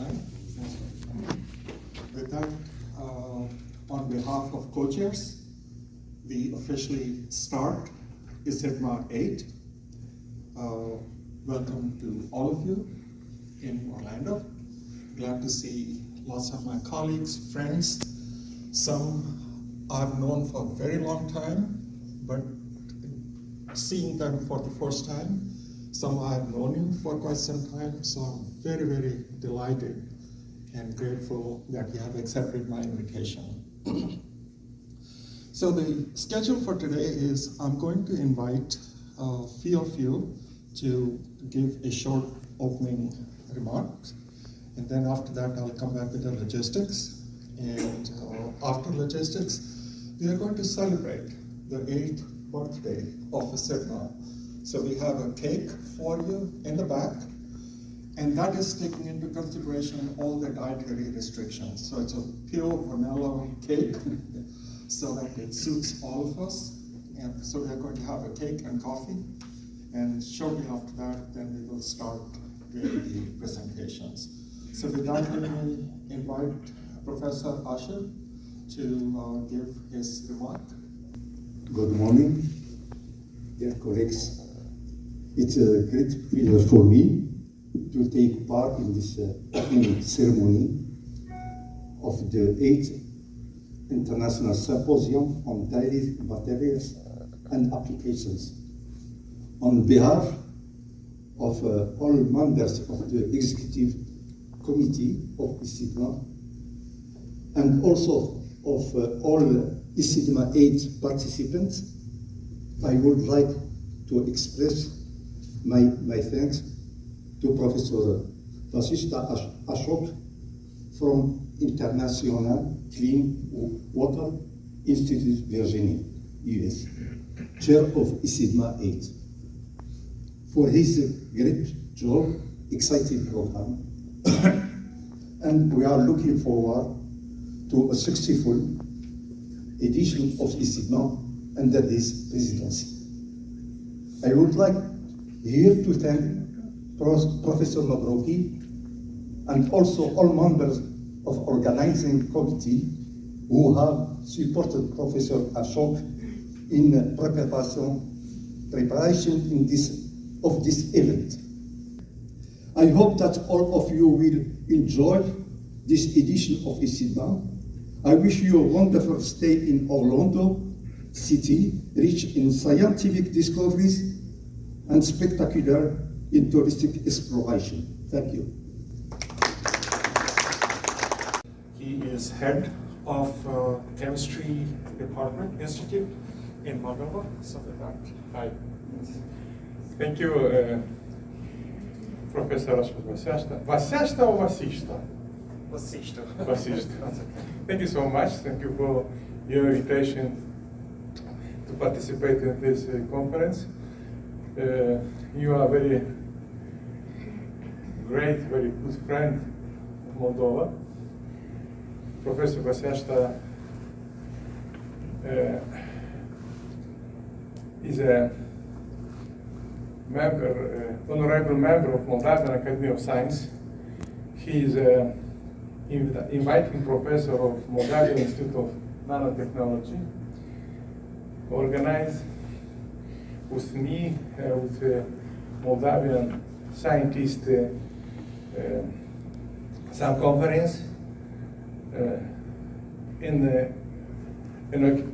Right? With that, on behalf of co-chairs, we officially start ISyDMA'8. Welcome to all of you in Orlando. Glad to see lots of my colleagues, friends. Some I've known for a very long time, but seeing them for the first time. Some I've known you for quite some time, so I'm very, very delighted and grateful that you have accepted my invitation. So the schedule for today is I'm going to invite a few of you to give a short opening remarks, and then after that I'll come back with the logistics, and after logistics we are going to celebrate the 8th birthday of ISyDMA'. So we have a cake for you in the back, and that is taking into consideration all the dietary restrictions. So it's a pure vanilla cake so that it suits all of us. And so we're going to have a cake and coffee, and shortly after that, then we will start with the presentations. So with that, let me invite Professor Asher to give his remark. Good morning, dear colleagues. It's a great pleasure for me to take part in this opening ceremony of the 8th International Symposium on Dairy Materials and Applications. On behalf of all members of the Executive Committee of ISyDMA', and also of all ISyDMA'8 participants, I would like to express my thanks to Professor Vasishta Ashok from International Clean Water Institute, Virginia, US, chair of ISyDMA'8, for his great job, exciting program, and we are looking forward to a successful edition of ISyDMA' under his presidency. I would like here to thank Professor Mabrouki and also all members of organizing committee who have supported Professor Ashok in preparation of this event. I hope that all of you will enjoy this edition of ISyDMA'. I wish you a wonderful stay in Orlando City, rich in scientific discoveries and spectacular in touristic exploration. Thank you. He is head of Chemistry Department Institute in Moldova. So with that, hi. Thank you, Professor Vasishta. Vasishta or Vasishta? Vasishta. Vasishta. Thank you so much. Thank you for your invitation to participate in this conference. You are a very great, very good friend of Moldova. Professor Vasishta is a honorable member of Moldavian Academy of Science. He is an inviting professor of Moldavian Institute of Nanotechnology, organized with me, with Moldavian scientists, some conference in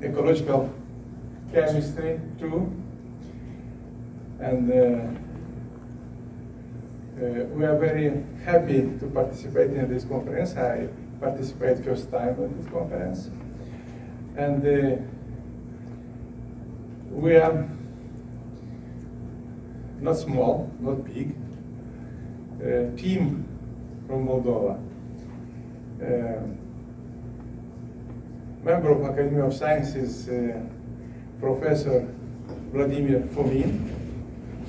ecological chemistry too. And we are very happy to participate in this conference. I participate first time in this conference. And we are not small, not big, team from Moldova. Member of Academy of Sciences, Professor Vladimir Fomin.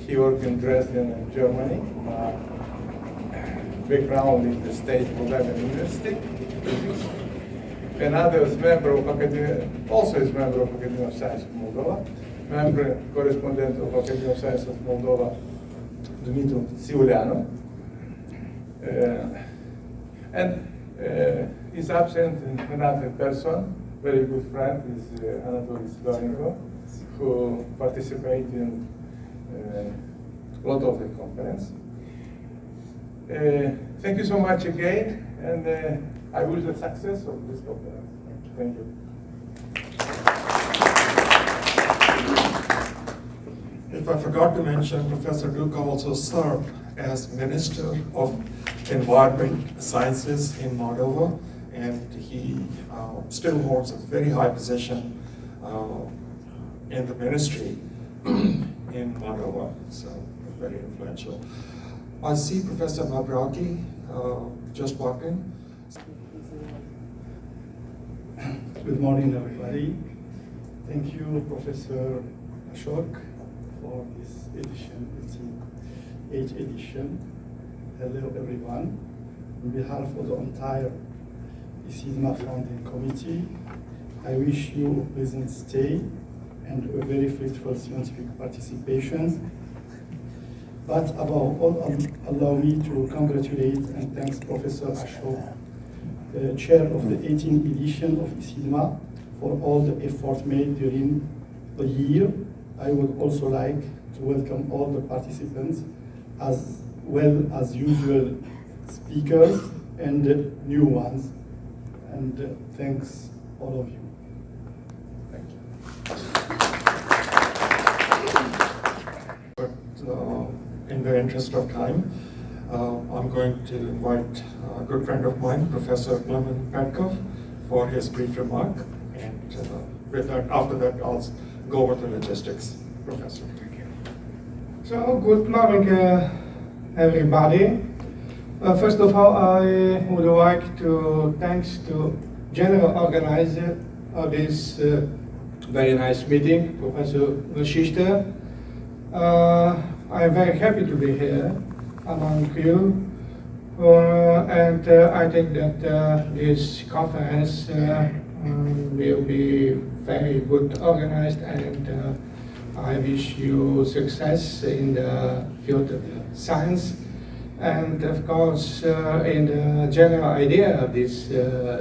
He worked in Dresden, Germany. Background in the State Moldavian University. Another member of Academy, also is member of Academy of Sciences of Moldova. Member, correspondent of Academy of Sciences of Moldova, Dumitru Siuleanu. And is absent another person, very good friend, is Anatoly Sidorenko, who participated in a lot of the conference. Thank you so much again, and I wish the success of this conference. Thank you. If I forgot to mention, Professor Duka also served as Minister of Environment Sciences in Moldova, and he still holds a very high position in the ministry in Moldova, so very influential. I see Professor Mabraki just walked in. Good morning, everybody. Thank you, Professor Ashok, for this edition, ISyDMA'8 edition. Hello, everyone. On behalf of the entire ISyDMA' Founding Committee, I wish you a pleasant stay and a very fruitful scientific participation. But above all, allow me to congratulate and thank Professor Ashok, the chair of the 18th edition of ISyDMA', for all the effort made during the year. I would also like to welcome all the participants, as well as usual speakers and new ones. And thanks all of you. Thank you. But in the interest of time, I'm going to invite a good friend of mine, Professor Klemen Petkov, for his brief remark. And with that, after that, I'll go over the logistics. Professor. So, good morning, everybody. First of all, I would like to thanks to general organizer of this very nice meeting, Professor Vasishta. I'm very happy to be here among you, and I think that this conference will be very good organized, and I wish you success in the field of science. And of course, in the general idea of these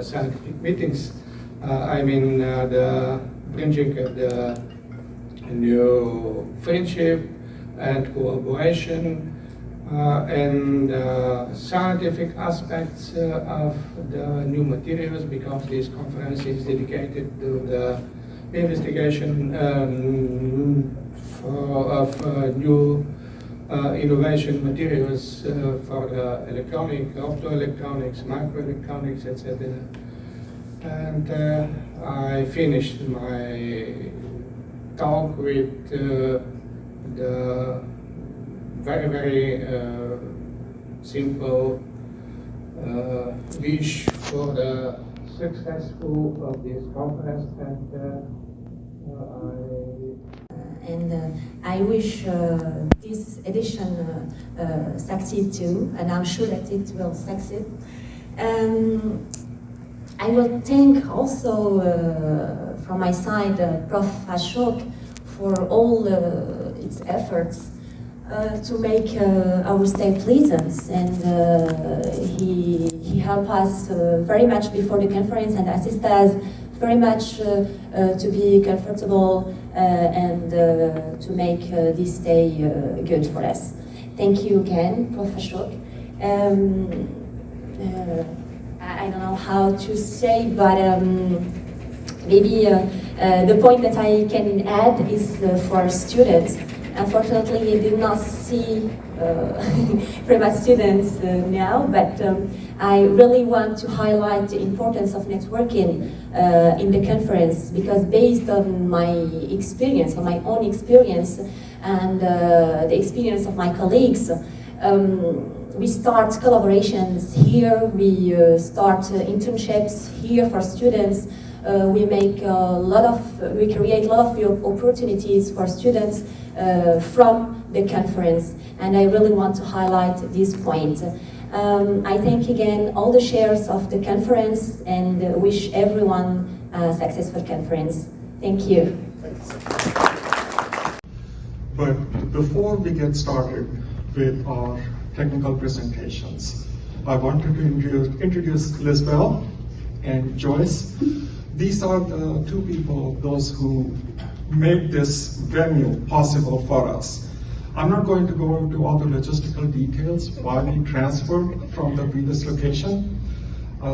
scientific meetings, I mean the bridging of the new friendship and cooperation and scientific aspects of the new materials, because this conference is dedicated to the investigation of new innovation materials for the electronic, optoelectronics, microelectronics, etc. And I finished my talk with the very, very simple wish for the successful of this conference, and I wish this edition succeed too, and I'm sure that it will succeed. I will thank also from my side Prof. Ashok for all its efforts to make our stay pleasant, and he helped us very much before the conference and assist us very much to be comfortable and to make this day good for us. Thank you again, Prof. Ashok. I don't know how to say, but maybe the point that I can add is for students. Unfortunately, we did not see very much students now, but I really want to highlight the importance of networking in the conference, because based on my experience, on my own experience, and the experience of my colleagues, we start collaborations here, we start internships here for students, we create a lot of opportunities for students from the conference, and I really want to highlight this point. I thank again all the chairs of the conference and wish everyone a successful conference. Thank you. But before we get started with our technical presentations, I wanted to introduce Lisbeth and Joyce. These are the two people, those who made this venue possible for us. I'm not going to go into all the logistical details why we transferred from the previous location.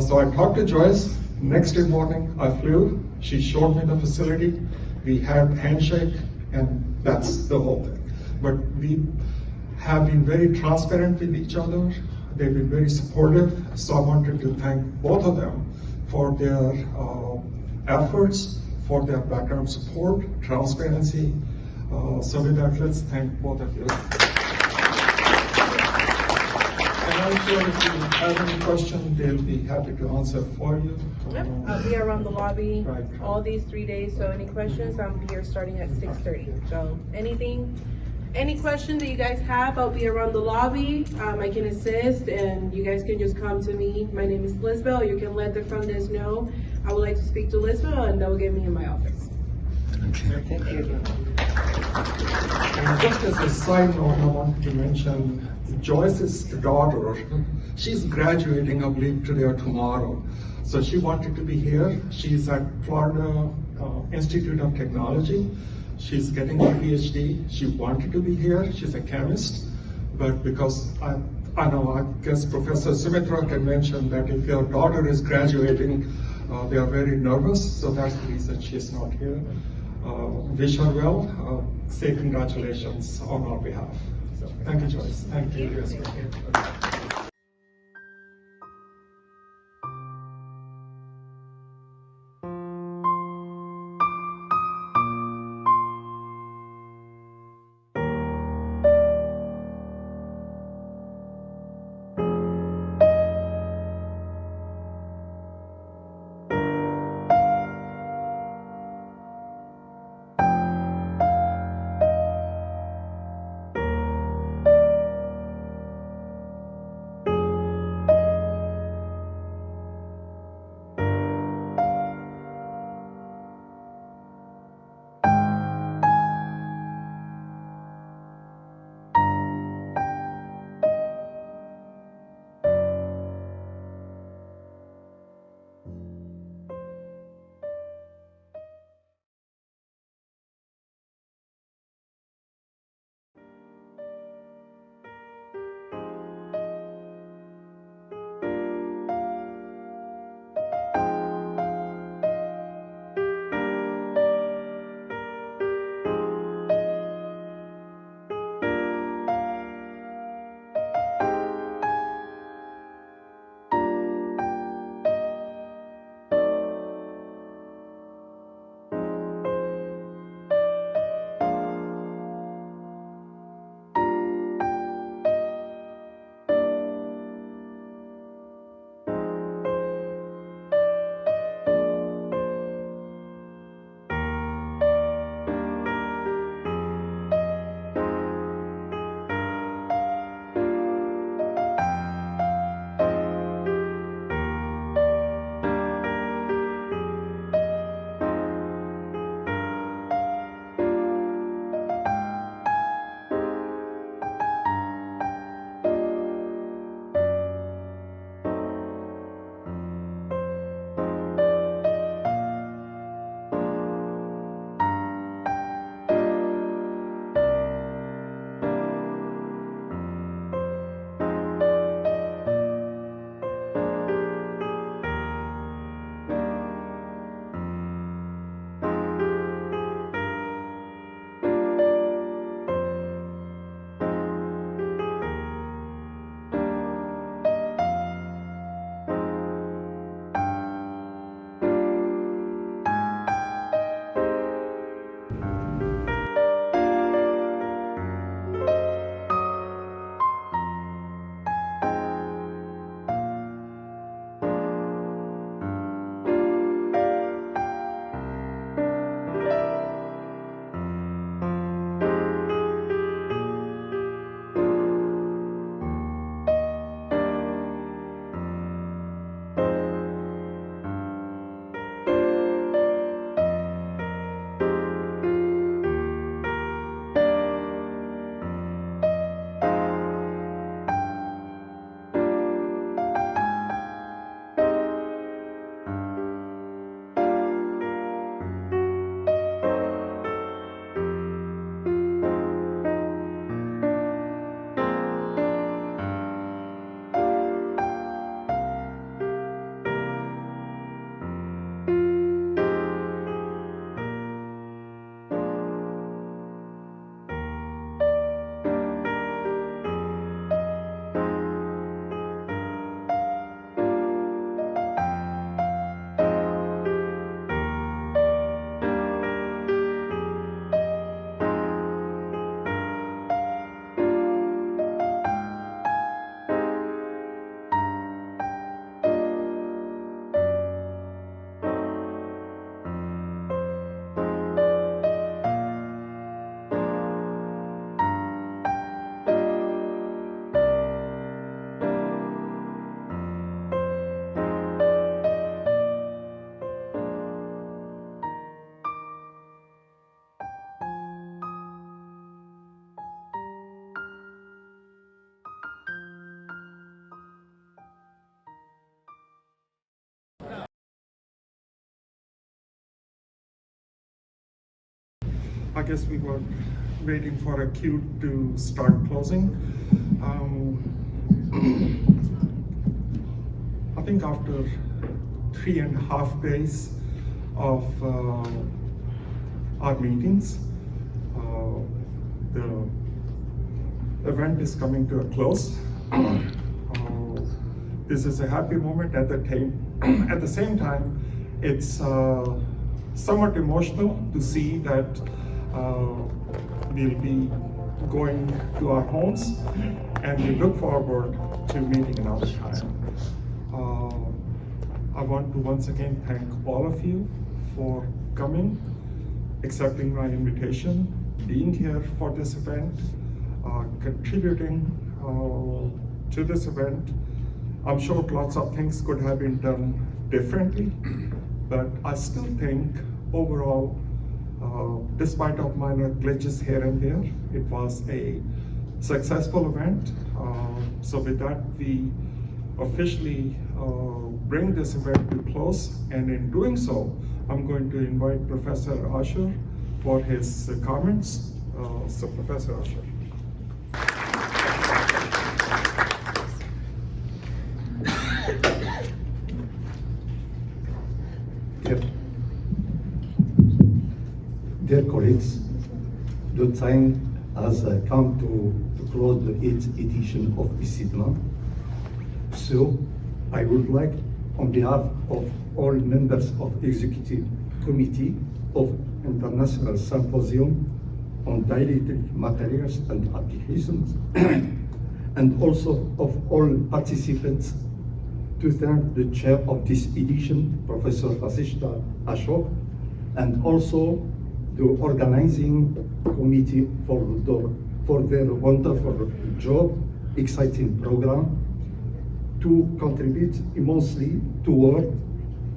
So I talked to Joyce. Next day morning, I flew. She showed me the facility. We had a handshake, and that's the whole thing. But we have been very transparent with each other. They've been very supportive. So I wanted to thank both of them for their efforts, for their background support, transparency. So with that, let's thank both of you. And I'm sure if you have any questions, they'll be happy to answer for you. Yep, I'll be around the lobby Right. all these 3 days, so any questions, I'm here starting at 6:30. So any questions that you guys have, I'll be around the lobby. I can assist, and you guys can just come to me. My name is Lisbeth. You can let the front desk know I would like to speak to Lisbeth, and they'll get me in my office. Thank you. And just as a side note, I wanted to mention Joyce's daughter. She's graduating, I believe, today or tomorrow. So she wanted to be here. She's at Florida Institute of Technology. She's getting her PhD. She wanted to be here. She's a chemist, but because I guess Professor Sumitra can mention that if your daughter is graduating, they are very nervous. So that's the reason she's not here. Wish her well. Say congratulations on our behalf. So, thank you, Joyce. Thank you. I guess we were waiting for a cue to start closing. I think after 3.5 days of our meetings, the event is coming to a close. This is a happy moment at the same time. It's somewhat emotional to see that we'll be going to our homes, and we look forward to meeting another time. I want to once again thank all of you for coming, accepting my invitation, being here for this event, contributing to this event. I'm sure lots of things could have been done differently, but I still think overall, despite of minor glitches here and there, it was a successful event. So with that, we officially bring this event to close, and in doing so, I'm going to invite Professor Asher for his comments. So Professor Asher. Dear colleagues, the time has come to close the 8th edition of ISyDMA'8. So I would like, on behalf of all members of Executive Committee of International Symposium on Dielectric Materials and Applications, and also of all participants, to thank the chair of this edition, Professor Vasishta Ashok, and also the organizing committee for their wonderful job, exciting program, to contribute immensely toward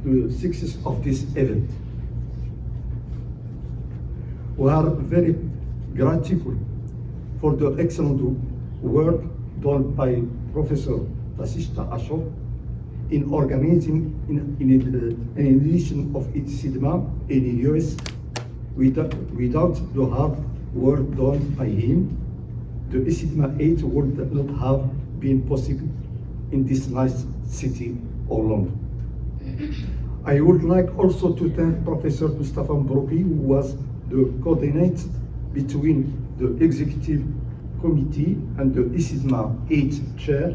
the success of this event. We are very grateful for the excellent work done by Professor Vasishta Ashok in organizing an edition of ISyDMA' in the US. Without the hard work done by him, the ISyDMA'8 would not have been possible in this nice city of London. I would like also to thank Professor Mustafa Mbrouki, who was the coordinator between the Executive Committee and the ISyDMA'8 chair,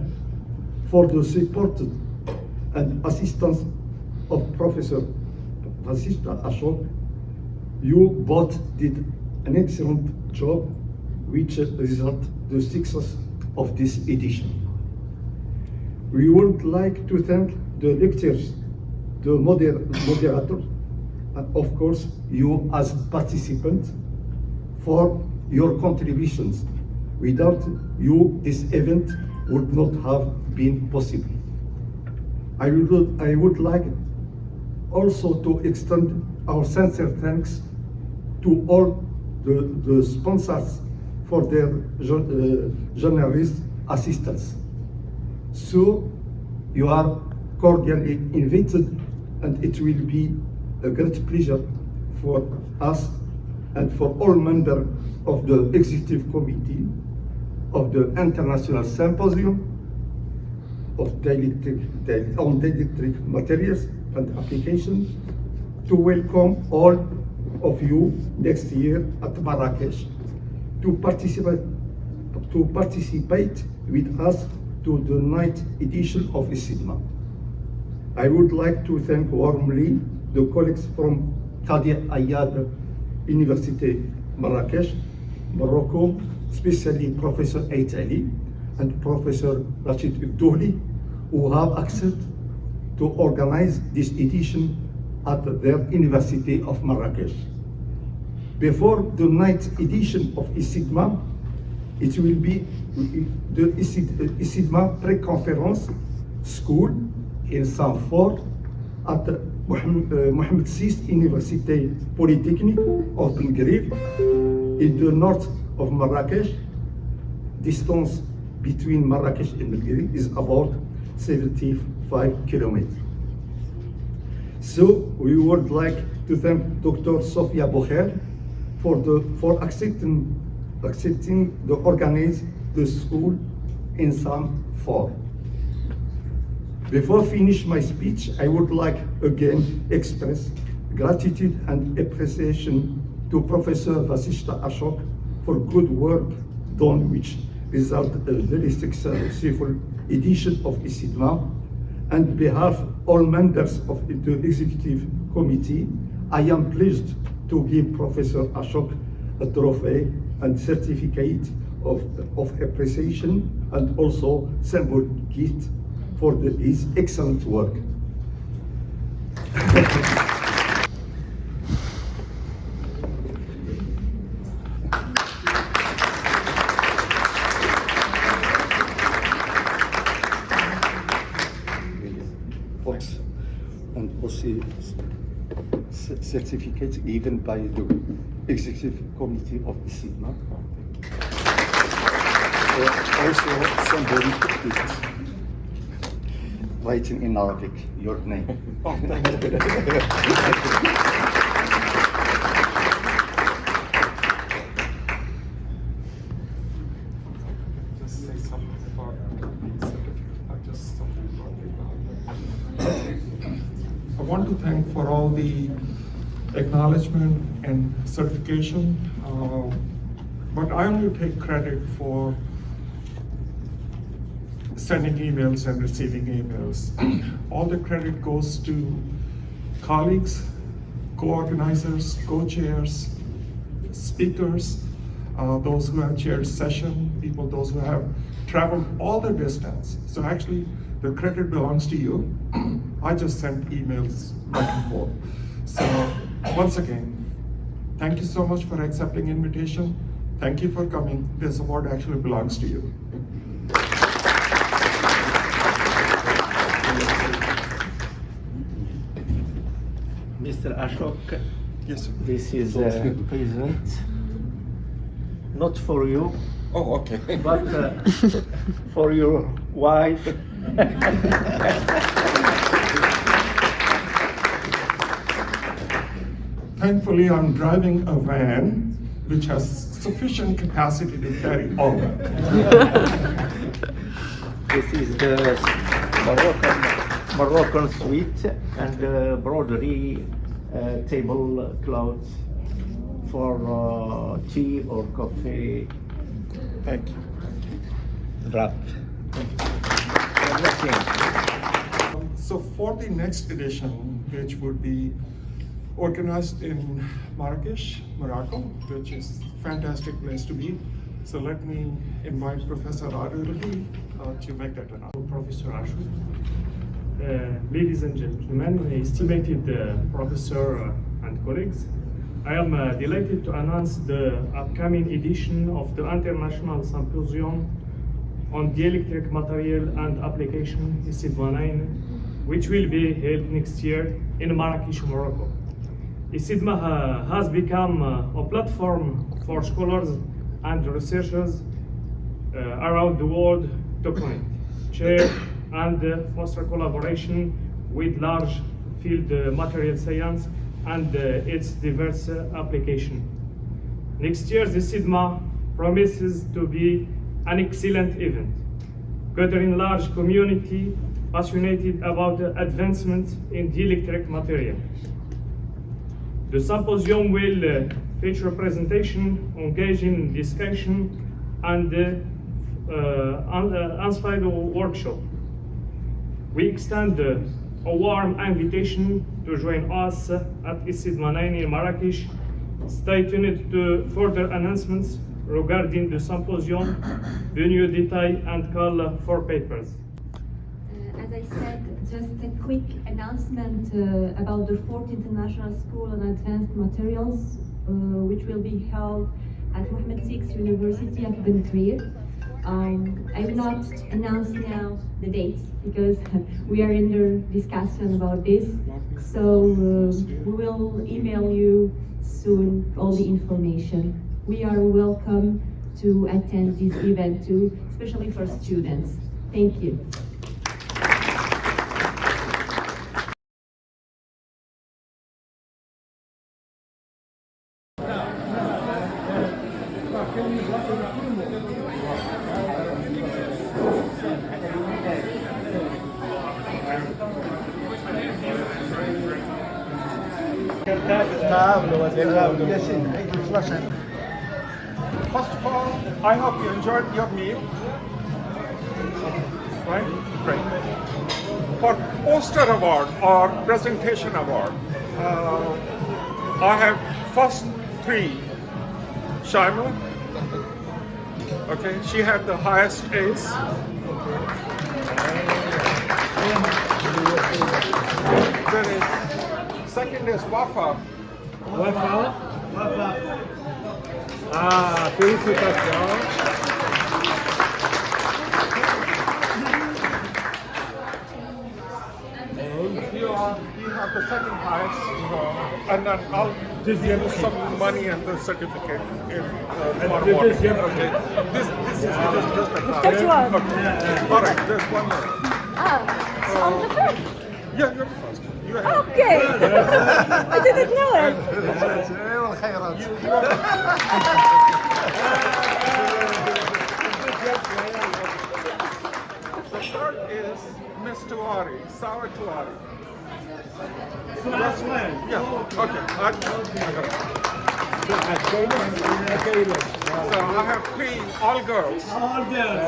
for the support and assistance of Professor Vasishta Ashok. You both did an excellent job, which resulted the success of this edition. We would like to thank the lecturers, the moderators, and of course you as participants for your contributions. Without you, this event would not have been possible. I would like also to extend our sincere thanks to all the sponsors for their journalist assistance. So you are cordially invited, and it will be a great pleasure for us and for all members of the Executive Committee of the International Symposium on Dielectric Materials and Applications to welcome all of you next year at Marrakesh to participate with us to the 9th edition of ISyDMA'8. I would like to thank warmly the colleagues from Qadi Ayyad University, Marrakesh, Morocco, especially Professor Ait Ali and Professor Rachid Ibdouli, who have accepted to organize this edition at their University of Marrakesh. Before the 9th edition of ISyDMA'8, it will be the ISyDMA' pre-conference school in Sanford at Mohammed VI University Polytechnic of Belgrade in the north of Marrakesh. Distance between Marrakesh and Belgrade is about 75 kilometers. So we would like to thank Dr. Sofia Bocher for accepting the organize the school in some form. Before finish my speech, I would like again express gratitude and appreciation to Professor Vasishta Ashok for good work done, which resulted a very successful edition of ISyDMA'. And behalf of all members of the executive committee, I am pleased to give Professor Ashok a trophy and certificate of appreciation and also symbol gift for his excellent work. And also certificate given by the executive committee of ISyDMA'. Also symbolic gift, writing in Arabic your name. Just say something about just something I want to thank for all the acknowledgement and certification, but I only take credit for sending emails and receiving emails. All the credit goes to colleagues, co-organizers, co-chairs, speakers, those who have chaired session, those who have traveled all the distance. So actually, the credit belongs to you. I just sent emails back and forth. So once again, thank you so much for accepting invitation. Thank you for coming. This award actually belongs to you. Mr. Ashok, Yes, sir. this is a present, not for you, Oh, okay. but for your wife. Thankfully, I'm driving a van which has sufficient capacity to carry all that. This is the Moroccan suite and broderie tablecloths for tea or coffee. Thank you. Wrap. So for the next edition, which would be organized in Marrakesh, Morocco, which is a fantastic place to be. So let me invite Professor Arulhi to make that announcement. Professor Ashok. Ladies and gentlemen, estimated professor and colleagues, I am delighted to announce the upcoming edition of the International Symposium on Dielectric Material and Application ISyDMA'8, which will be held next year in Marrakesh, Morocco. ISyDMA' has become a platform for scholars and researchers around the world to connect, share, and foster collaboration with large field material science and its diverse application. Next year, the ISyDMA' promises to be an excellent event, gathering large community passionate about advancement in dielectric material. The symposium will feature a presentation, engaging discussion, and inspired workshop. We extend a warm invitation to join us at ISyDMA'8 in Marrakesh. Stay tuned to further announcements regarding the symposium, venue detail, and call for papers. As I said, just a quick announcement about the 4th International School on Advanced Materials, which will be held at Mohammed VI University at Ben Creer. I will not announce now the dates because we are in the discussion about this. So we will email you soon all the information. We are welcome to attend this event too, especially for students. Thank you. First of all, I hope you enjoyed your meal. Right? Great. For poster award or presentation award, I have first three. Shaima, okay, she had the highest A's. Then second is Wafa. Wafa. Ah, félicitations. You have the second highest, and then I'll give you some money and the certificate in tomorrow morning. Okay. This is just a That's one. Okay. All right. There's one more. So I'm the first. Yeah, you're the first. You have. Okay. I didn't know it. The third is Miss Tuari, Sawa Tuari. Yeah, okay. I So I have three, all girls. All girls.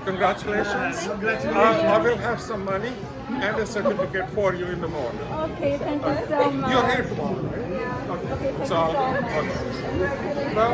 Congratulations. Congratulations. I will have some money and a certificate for you in the morning. Okay, thank you so much. You're here tomorrow, right? Okay. Okay, thank So you I'll so go. much. Okay. Well,